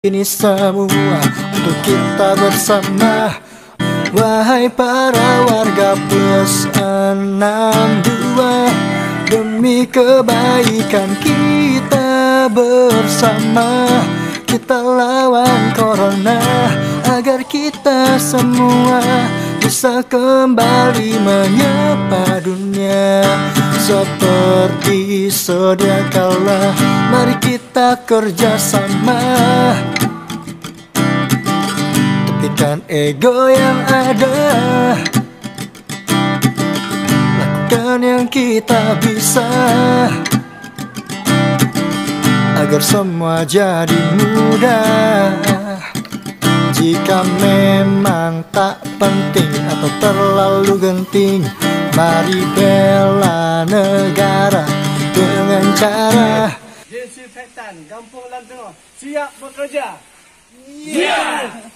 Ini semua untuk kita bersama. Wahai para warga plus 62, demi kebaikan kita bersama, kita lawan corona agar kita semua bisa kembali menyapa dunia seperti sedia kala. Mari kita kerjasama, tepikan ego yang ada, lakukan yang kita bisa agar semua jadi mudah. Jika memang tak penting atau terlalu genting, mari bela negara dengan cara desinfektan Kampung Lantenoh siap bekerja. Yeah!